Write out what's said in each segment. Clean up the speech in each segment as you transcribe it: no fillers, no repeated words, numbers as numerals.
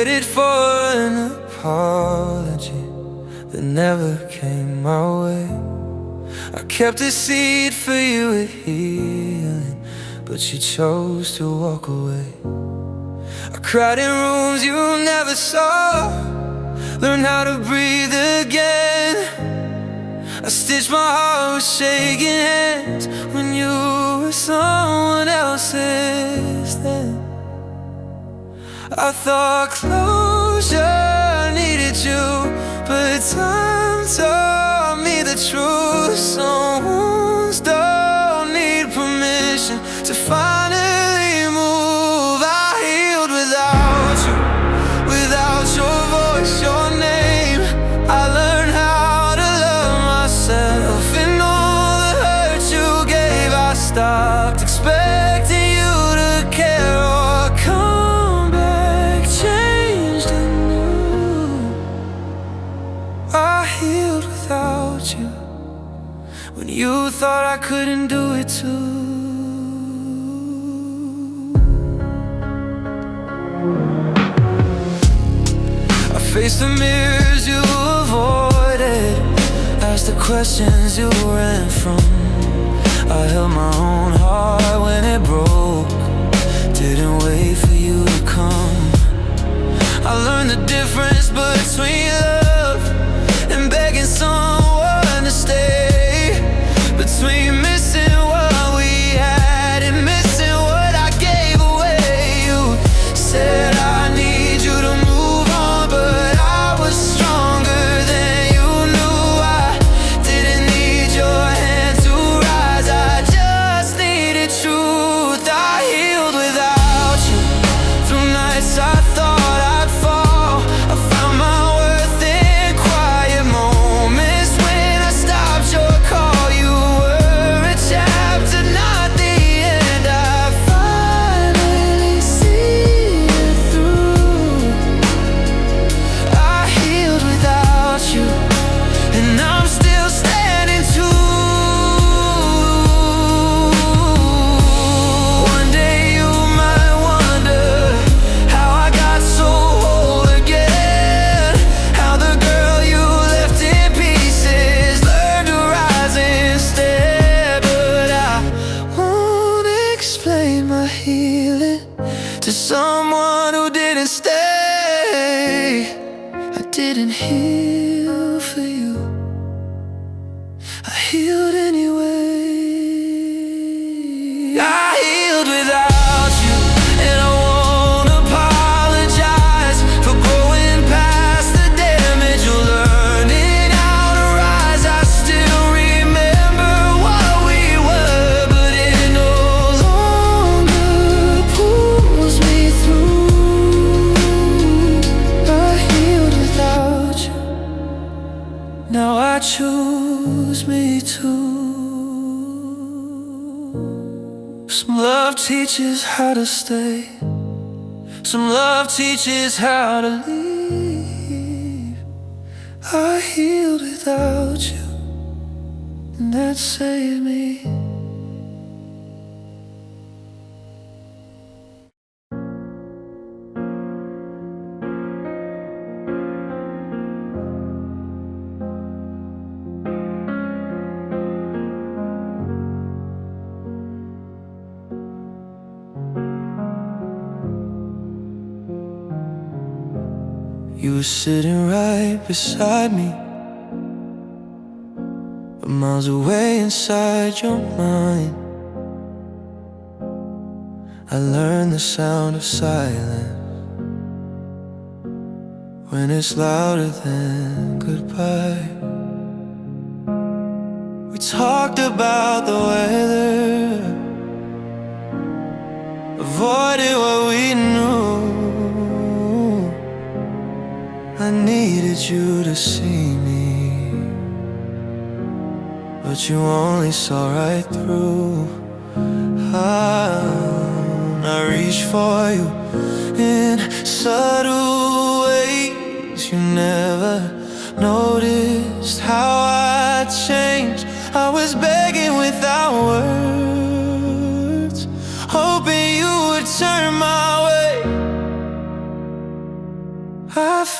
waited for an apology that never came my way. I kept a seed for you at healing, but you chose to walk away. I cried in rooms you never saw, learned how to breathe again. I stitched my heart with shaking hands when you were someone else's then. I thought closure needed you, but time taught me the truth. Some wounds don't need permission to finally move. I healed without you, without your voice, your name. I learned how to love myself. And all the hurt you gave, I stopped expecting you to care or come back changed and new. I healed without you when you thought I couldn't do it too. I faced the mirrors you avoided, asked the questions you ran from. I held my own heart when it broke, didn't wait for you to come. I learned the difference between love and begging someone to stay, between missing what we had and missing what I gave away. You said I need you to move on, but I was stronger than you knew. I didn't need your hand to rise, I just needed truth. I healed without you, through nights I thought I'd fall. I found my worth in quiet moments when I stopped your call. You were a chapter, not the end. I finally see it through. I healed without you, and I'm still standing too. One day you might wonder how I got so whole again, how the girl you left in pieces learned to rise instead. But I won't explain my healing to someone who didn't stay. I didn't heal for you, I healed anyway. I healed without you, and I won't apologize for growing past the damage you learned in how to rise. I still remember what we were, but it no longer pulls me through. I healed without you, now I choose me too. Some love teaches how to stay, some love teaches how to leave. I healed without you, and that saved me. You were sitting right beside me, but miles away inside your mind. I learned the sound of silence when it's louder than goodbye. We talked about the weather, avoided what we knew. I needed you to see me, but you only saw right through. I reached for you in subtle ways. You never noticed how I changed. I was begging without words, hoping you would turn my way.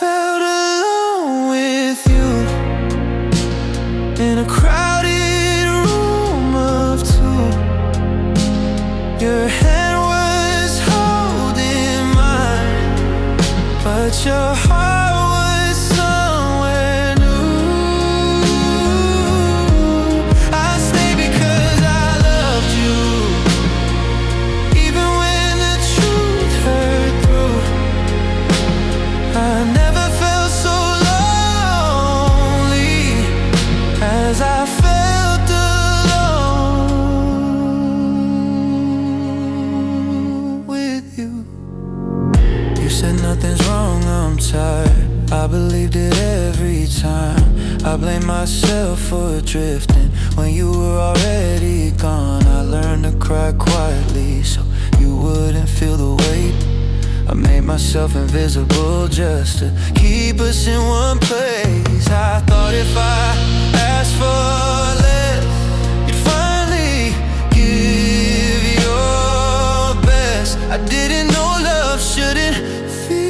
felt alone with you in a crowded room of two. Your hand was holding mine, but your heart was somewhere new. I stayed because I loved you, even when the truth hurt through. I never felt so lonely as I felt alone with you. You said nothing's wrong, I'm tired. I believed it every time. I blame myself for drifting when you were already gone. I learned to cry quietly so you wouldn't feel the weight. I made myself invisible just to keep us in one place. I thought if I asked for less, you'd finally give your best. I didn't know love shouldn't feel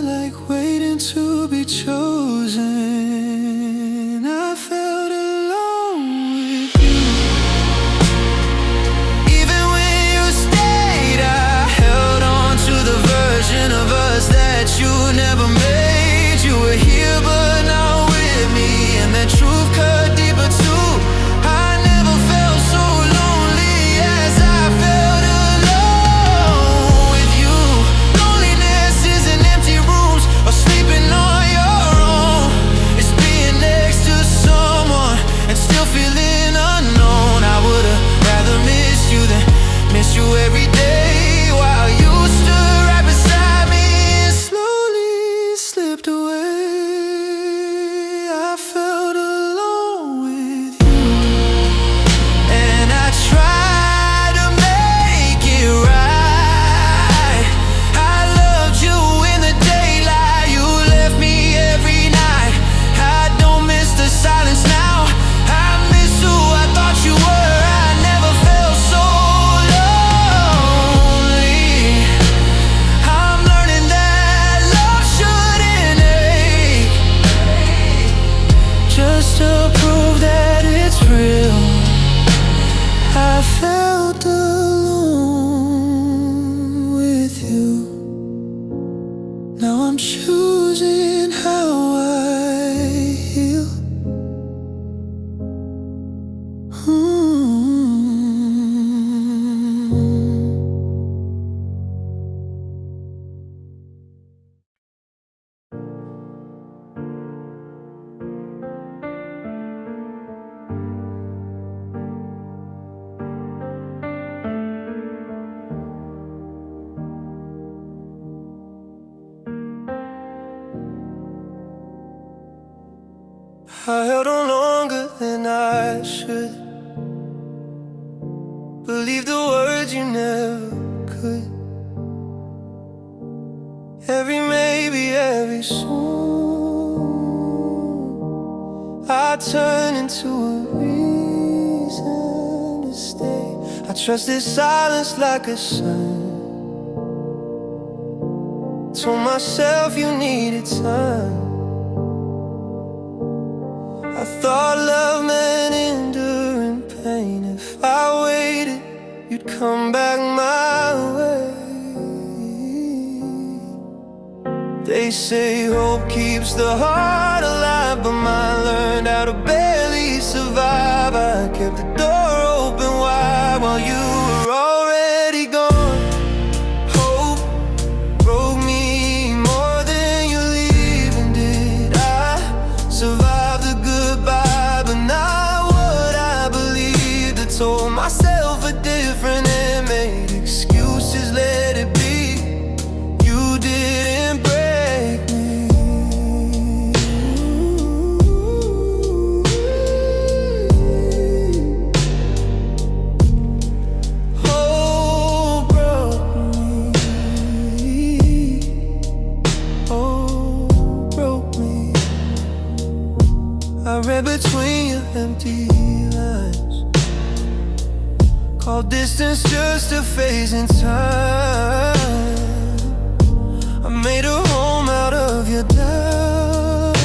like waiting to be chosen. I felt alone with you. Even when you stayed, I held on to the version of us that you never made. You were here but not with me, and that truth cut deeper too. I never felt so lonely as I felt alone with you. Loneliness isn't empty rooms or sleeping on your own. It's being next to someone and still feeling unknown. I would've rather missed you than miss you every day while you stood right beside me and slowly slipped away. I felt alone with you, and I tried to make it right. I loved you in the daylight, you left me every night. I don't miss the silence now, I miss who I thought you were. I never felt so lonely. I'm learning that love shouldn't ache, just to prove that it's real. I felt alone with you. Now I'm choosing how I heal. I held on longer than I should. Believe the words you never could. Every maybe, every soon, I turn into a reason to stay. I trusted silence like a son. Told myself you needed time. I thought love meant enduring pain. If I waited, you'd come back my way. They say hope keeps the heart alive, but mine learned how to barely survive. I kept the door open wide while you were already gone. Hope broke me more than you leaving did. I survived the goodbye, but not what I believed. I told myself a different and made excuses, let it be. You didn't break me. Oh, broke me. Oh, broke me. I read between your empty lines, called distance just a phase in time. I made a home out of your doubt.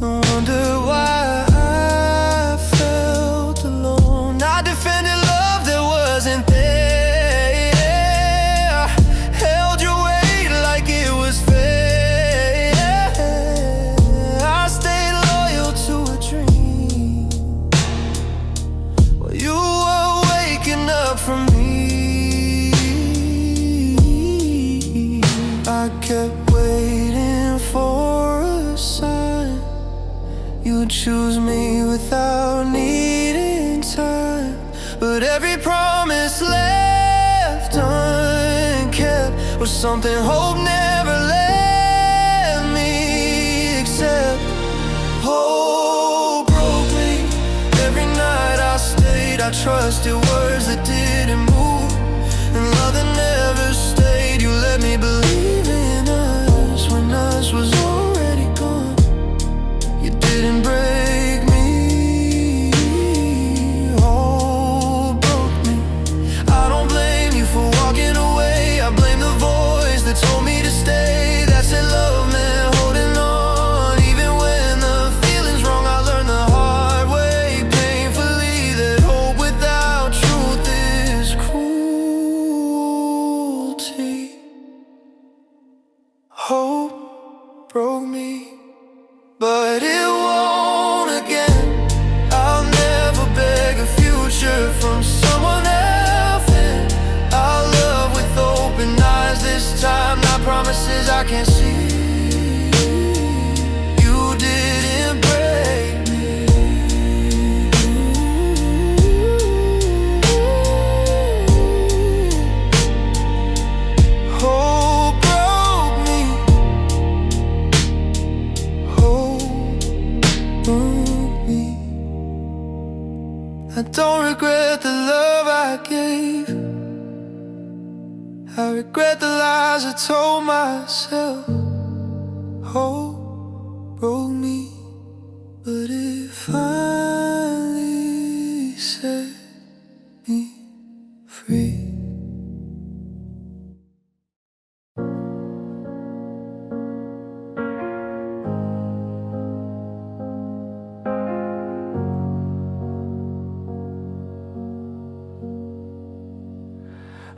I wonder why I felt alone. I defended love that wasn't there. Held your weight like it was fair. I stayed loyal to a dream while you were waking up from me. I kept waiting for a sign. You'd choose me without needing time. But every promise left unkept was something hope never let me accept. Hope broke me. Every night I stayed, I trusted words that didn't move, and love that never stayed. You let me believe in us when us was already gone. You didn't break me. Oh, broke me. I don't blame you for walking away. I blame the voice that told me to stay. That said love meant holding on even when the feeling's wrong. I learned the hard way, painfully, that hope without truth is cruelty. Hope broke me, but it won't again. I'll never beg a future from someone else, and I'll love with open eyes this time. Not promises I can't see. You didn't break me. Hope broke me. Hope broke me. I don't regret the love I gave. I regret the lies I told myself. Hope broke me, but it finally set me free.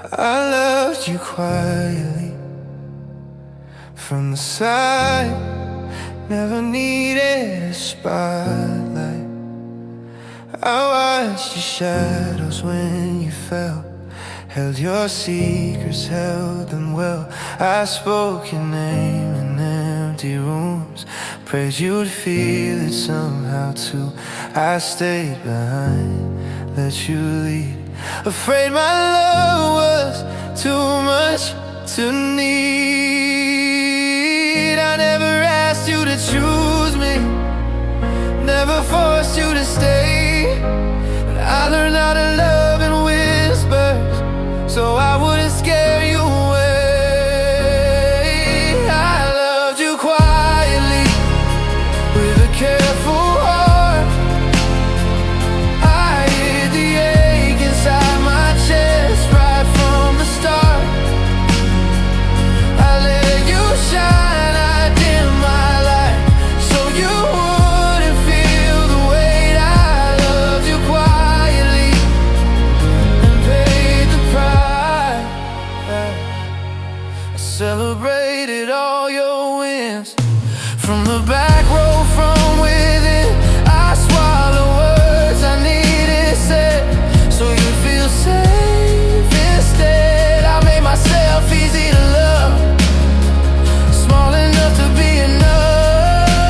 I loved you quietly from the side, never needed a spotlight. I watched your shadows when you fell, held your secrets, held them well. I spoke your name in empty rooms, prayed you'd feel it somehow too. I stayed behind, let you lead, afraid my love was too much to need. I never asked you to choose me, never forced you to stay, but I learned how to love in whispers so I wouldn't scare you away. I loved you quietly with a careful heart. I hid the ache inside my chest right from the start. I let you shine, I dim my light so you wouldn't feel the weight. I loved you quietly and paid the price. I celebrated all your wins from the back row, from within. I swallow words I needed said so you'd feel safe instead. I made myself easy to love, small enough to be enough.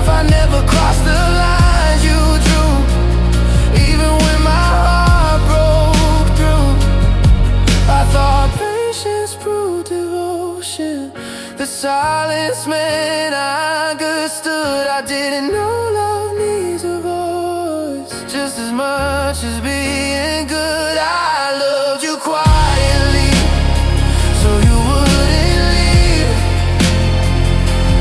I never crossed the lines you drew, even when my heart broke through. I thought patience proved devotion, the silence meant I understood. I didn't know love needs a voice just as much as being good. I loved you quietly so you wouldn't leave.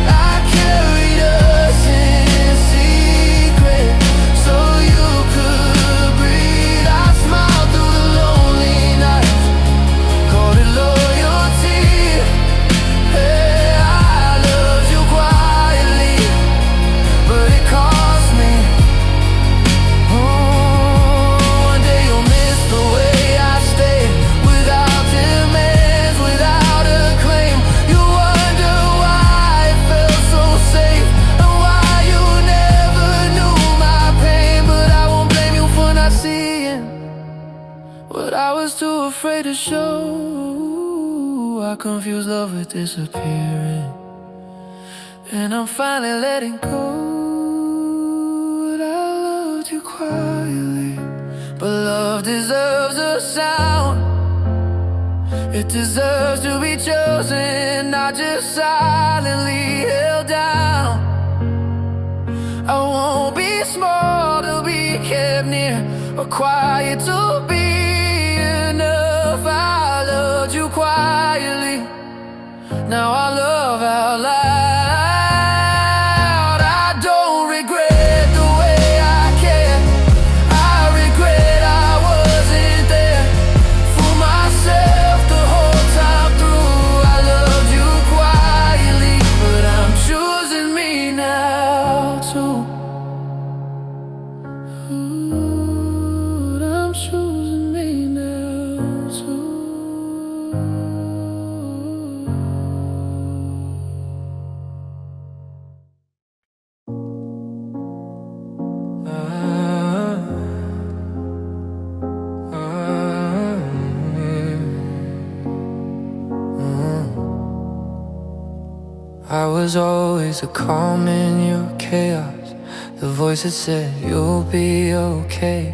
I carried us in secret so you could breathe. I smiled through the lonely nights, called it loyalty. confuse love with disappearing, and I'm finally letting go. But I loved you quietly. But love deserves a sound. It deserves to be chosen, not just silently held down. I won't be small to be kept near, or quiet to be enough. I loved you quietly, now I love out loud. I don't regret the way I cared. I regret I wasn't there for myself the whole time through. I loved you quietly, but I'm choosing me now too. I'm choosing me now too. I was always a calm in your chaos, the voice that said you'll be okay.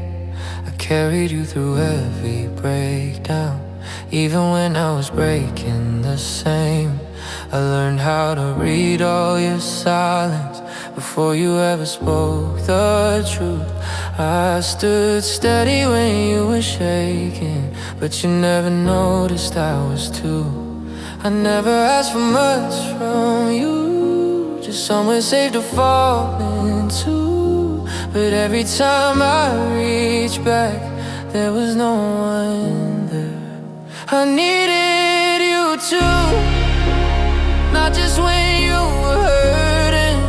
I carried you through every breakdown, even when I was breaking the same. I learned how to read all your silence before you ever spoke the truth. I stood steady when you were shaking, but you never noticed I was too. I never asked for much from you, just somewhere safe to fall into. But every time I reached back, there was no one there. I needed you too, not just when you were hurting,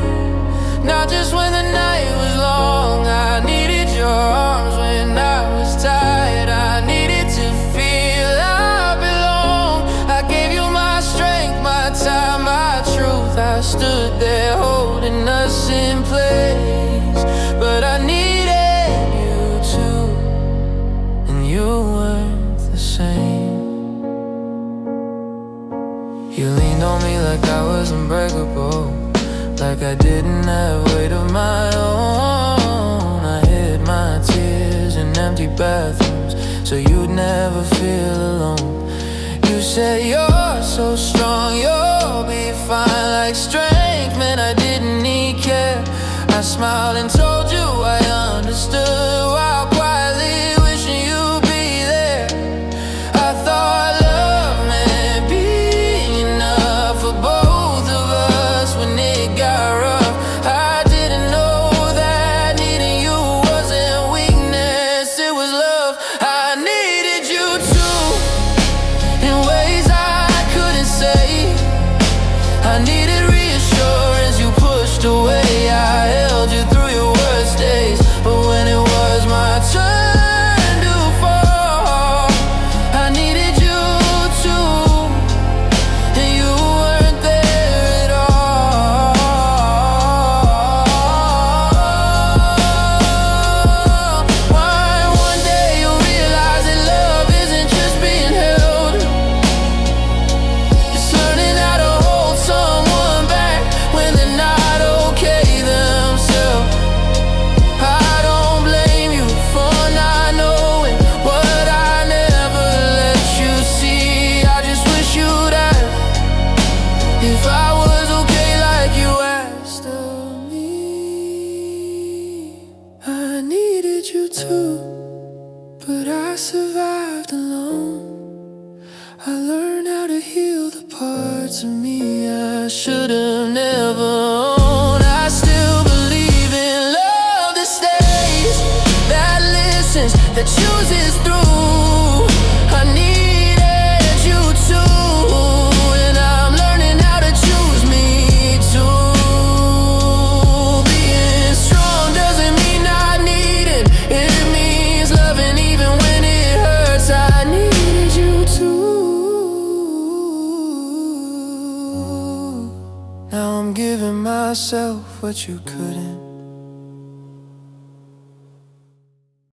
not just when the night was long. I needed your arms when I was tired. I needed to feel I belong. I gave you my strength, my time, my truth. I stood there holding us in place, but I needed you too, and you weren't the same. You leaned on me like I was unbreakable, like I didn't have weight of my own. I hid my tears in empty bathrooms so you'd never feel alone. You said you're so strong, you'll be fine, like strength meant I didn't need care. I smiled and told you I understood, while quietly wishing you'd be there. I thought love meant being enough for both of us when it got rough. I didn't know that needing you wasn't weakness, it was love. I needed you too, in ways I couldn't say. I needed reassurance you pushed away. I held you through your worst days, but when it was my turn to fall, I needed you too, and you weren't there at all. Why one day you'll realize that love isn't just being held, it's learning how to hold someone back when they're not okay themselves. I don't blame you for not knowing what I never let you see. I just wish you'd ask if I was okay like you asked of me. I needed you too, but I survived alone. I learned how to heal the parts of me I should have never owned. I still believe in love that stays, that listens, that chooses through. I needed you too, and I'm learning how to choose me too. Being strong doesn't mean not needing, it means loving even when it hurts. I needed you too. Now I'm giving myself what you couldn't.